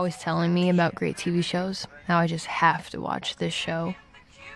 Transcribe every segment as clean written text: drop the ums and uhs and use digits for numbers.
always telling me about great TV shows. Now I just have to watch this show.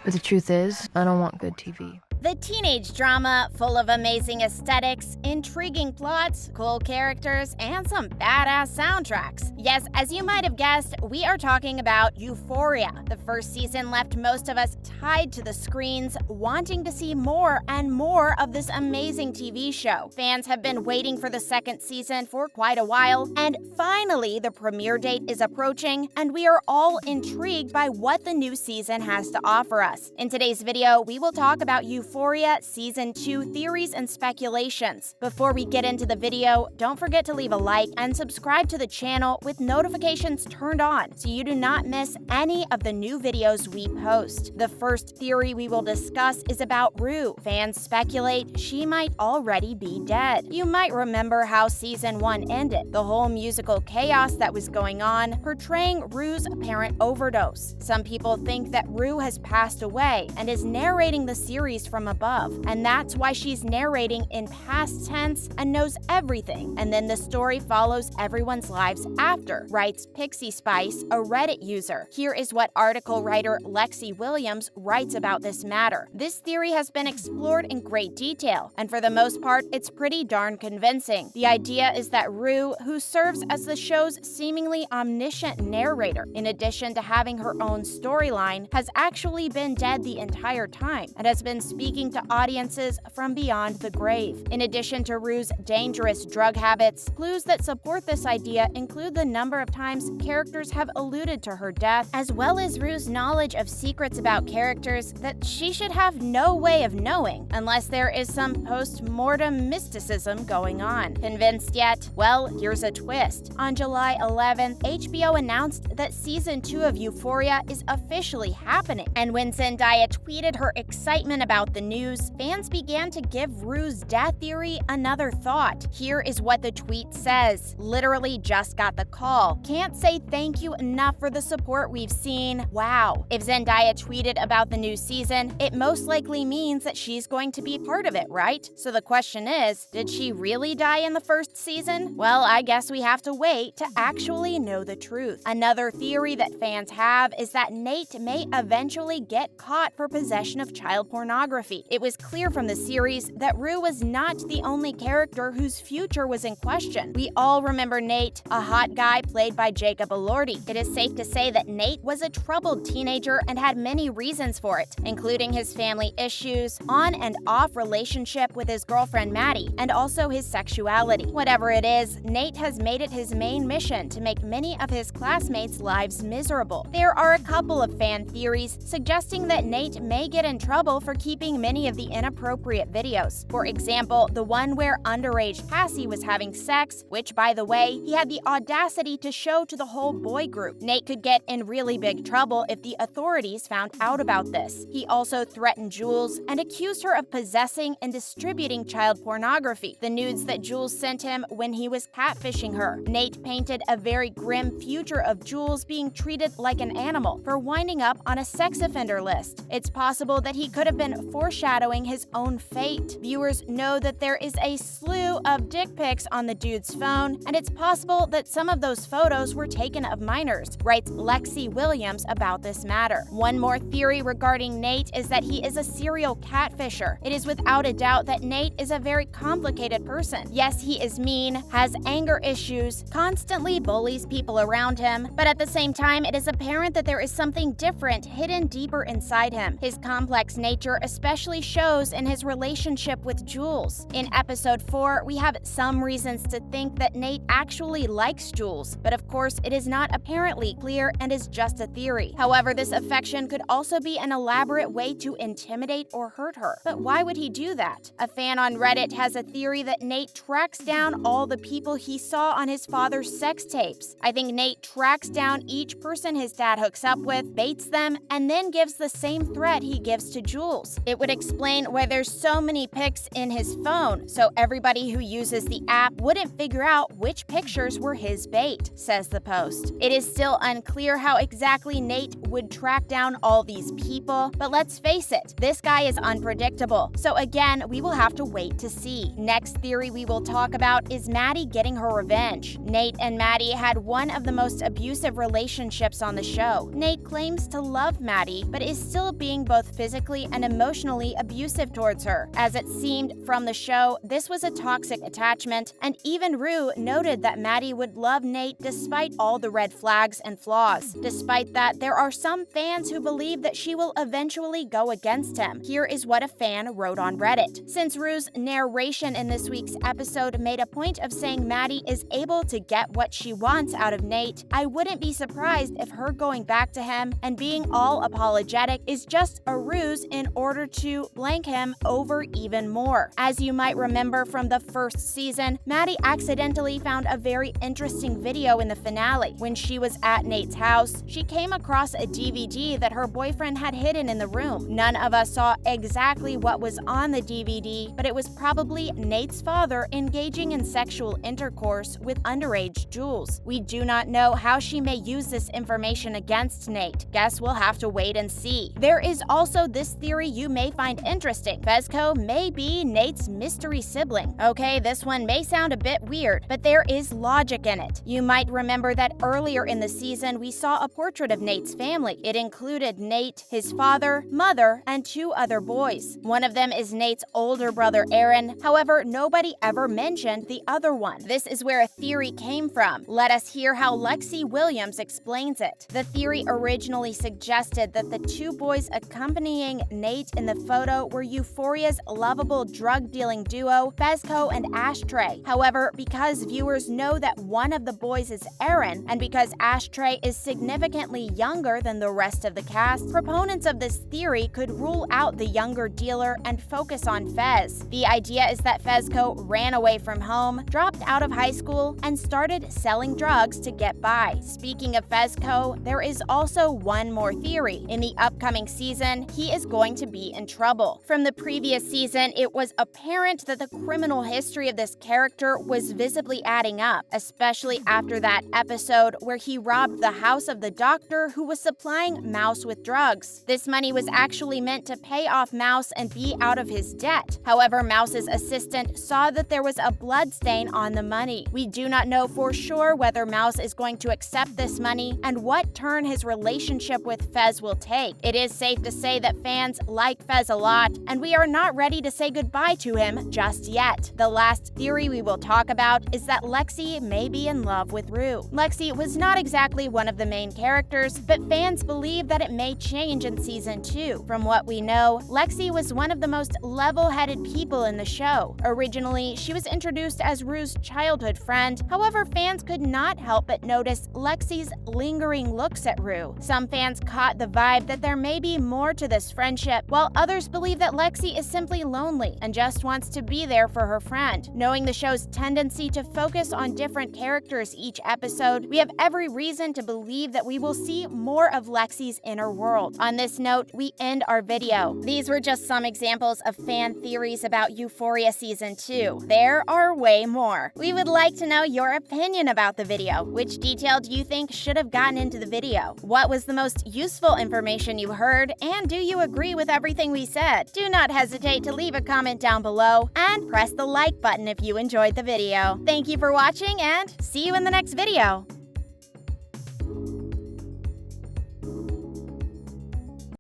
But the truth is, I don't want good TV. The teenage drama, full of amazing aesthetics, intriguing plots, cool characters, and some badass soundtracks. Yes, as you might have guessed, we are talking about Euphoria. The first season left most of us tied to the screens, wanting to see more and more of this amazing TV show. Fans have been waiting for the second season for quite a while, and finally the premiere date is approaching, and we are all intrigued by what the new season has to offer us. In today's video, we will talk about Euphoria Season 2 theories and speculations. Before we get into the video, don't forget to leave a like and subscribe to the channel with notifications turned on so you do not miss any of the new videos we post. The first theory we will discuss is about Rue. Fans speculate she might already be dead. You might remember how Season 1 ended, the whole musical chaos that was going on, portraying Rue's apparent overdose. Some people think that Rue has passed away and is narrating the series from above, and that's why she's narrating in past tense and knows everything, and then the story follows everyone's lives after, writes Pixie Spice, a Reddit user. Here is what article writer Lexie Williams writes about this matter. This theory has been explored in great detail, and for the most part, it's pretty darn convincing. The idea is that Rue, who serves as the show's seemingly omniscient narrator, in addition to having her own storyline, has actually been dead the entire time and has been speaking to audiences from beyond the grave. In addition to Rue's dangerous drug habits, clues that support this idea include the number of times characters have alluded to her death, as well as Rue's knowledge of secrets about characters that she should have no way of knowing, unless there is some post-mortem mysticism going on. Convinced yet? Well, here's a twist. On July 11th, HBO announced that Season 2 of Euphoria is officially happening, and when Zendaya tweeted her excitement about the news, fans began to give Rue's death theory another thought. Here is what the tweet says. Literally just got the call. Can't say thank you enough for the support we've seen. Wow. If Zendaya tweeted about the new season, it most likely means that she's going to be part of it, right? So the question is, did she really die in the first season? Well, I guess we have to wait to actually know the truth. Another theory that fans have is that Nate may eventually get caught for possession of child pornography. It was clear from the series that Rue was not the only character whose future was in question. We all remember Nate, a hot guy played by Jacob Elordi. It is safe to say that Nate was a troubled teenager and had many reasons for it, including his family issues, on and off relationship with his girlfriend Maddie, and also his sexuality. Whatever it is, Nate has made it his main mission to make many of his classmates' lives miserable. There are a couple of fan theories suggesting that Nate may get in trouble for keeping many of the inappropriate videos. For example, the one where underage Cassie was having sex, which, by the way, he had the audacity to show to the whole boy group. Nate could get in really big trouble if the authorities found out about this. He also threatened Jules and accused her of possessing and distributing child pornography, the nudes that Jules sent him when he was catfishing her. Nate painted a very grim future of Jules being treated like an animal for winding up on a sex offender list. It's possible that he could have been foreshadowing his own fate. Viewers know that there is a slew of dick pics on the dude's phone, and it's possible that some of those photos were taken of minors, writes Lexie Williams about this matter. One more theory regarding Nate is that he is a serial catfisher. It is without a doubt that Nate is a very complicated person. Yes, he is mean, has anger issues, constantly bullies people around him, but at the same time, it is apparent that there is something different hidden deeper inside him. His complex nature especially shows in his relationship with Jules. In episode 4, we have some reasons to think that Nate actually likes Jules, but of course it is not apparently clear and is just a theory. However, this affection could also be an elaborate way to intimidate or hurt her. But why would he do that? A fan on Reddit has a theory that Nate tracks down all the people he saw on his father's sex tapes. I think Nate tracks down each person his dad hooks up with, baits them, and then gives the same threat he gives to Jules. It would explain why there's so many pics in his phone, so everybody who who uses the app wouldn't figure out which pictures were his bait, says the post. It is still unclear how exactly Nate would track down all these people, but let's face it, this guy is unpredictable. So again, we will have to wait to see. Next theory we will talk about is Maddie getting her revenge. Nate and Maddie had one of the most abusive relationships on the show. Nate claims to love Maddie, but is still being both physically and emotionally abusive towards her. As it seemed from the show, this was a toxic attachment, and even Rue noted that Maddie would love Nate despite all the red flags and flaws. Despite that, there are some fans who believe that she will eventually go against him. Here is what a fan wrote on Reddit. Since Rue's narration in this week's episode made a point of saying Maddie is able to get what she wants out of Nate, I wouldn't be surprised if her going back to him and being all apologetic is just a ruse in order to blank him over even more. As you might remember from the first season, Maddie accidentally found a very interesting video in the finale. When she was at Nate's house, she came across a DVD that her boyfriend had hidden in the room. None of us saw exactly what was on the DVD, but it was probably Nate's father engaging in sexual intercourse with underage Jules. We do not know how she may use this information against Nate. Guess we'll have to wait and see. There is also this theory you may find interesting. Fezco may be Nate's mystery sibling. Okay, this one may sound a bit weird, but there is logic in it. You might remember that earlier in the season, we saw a portrait of Nate's family. It included Nate, his father, mother, and 2 other boys. One of them is Nate's older brother, Aaron. However, nobody ever mentioned the other one. This is where a theory came from. Let us hear how Lexie Williams explains it. The theory originally suggested that the 2 boys accompanying Nate in the photo were Euphoria's lovable drug-dealing duo, Fezco and Ashtray. However, because viewers know that one of the boys is Aaron, and because Ashtray is significantly younger than the rest of the cast, proponents of this theory could rule out the younger dealer and focus on Fez. The idea is that Fezco ran away from home, dropped out of high school, and started selling drugs to get by. Speaking of Fezco, there is also one more theory. In the upcoming season, he is going to be in trouble. From the previous season, it was apparent that the criminal history of this character was visibly adding up, especially after that episode where he robbed the house of the doctor who was supplying Mouse with drugs. This money was actually meant to pay off Mouse and be out of his debt. However, Mouse's assistant saw that there was a blood stain on the money. We do not know for sure whether Mouse is going to accept this money and what turn his relationship with Fez will take. It is safe to say that fans like Fez a lot, and we are not ready to say goodbye to him just yet. The last theory we will talk about is that Lexie may be in love with Rue. Lexie was not exactly one of the main characters, but fans believe that it may change in season 2. From what we know, Lexie was one of the most level-headed people in the show. Originally, she was introduced as Rue's childhood friend. However, fans could not help but notice Lexie's lingering looks at Rue. Some fans caught the vibe that there may be more to this friendship, while others believe that Lexie is simply lonely and just wants to be there for her friend. Knowing the show's tendency to focus on different characters each episode, we have every reason to believe that we will see more of Lexie's inner world. On this note, we end our video. These were just some examples of fan theories about Euphoria Season 2. There are way more. We would like to know your opinion about the video. Which detail do you think should have gotten into the video? What was the most useful information you heard? And do you agree with everything we said? Do not hesitate to leave a comment down below and press the like button if you enjoyed the video. Thank you for watching and see you in the next video.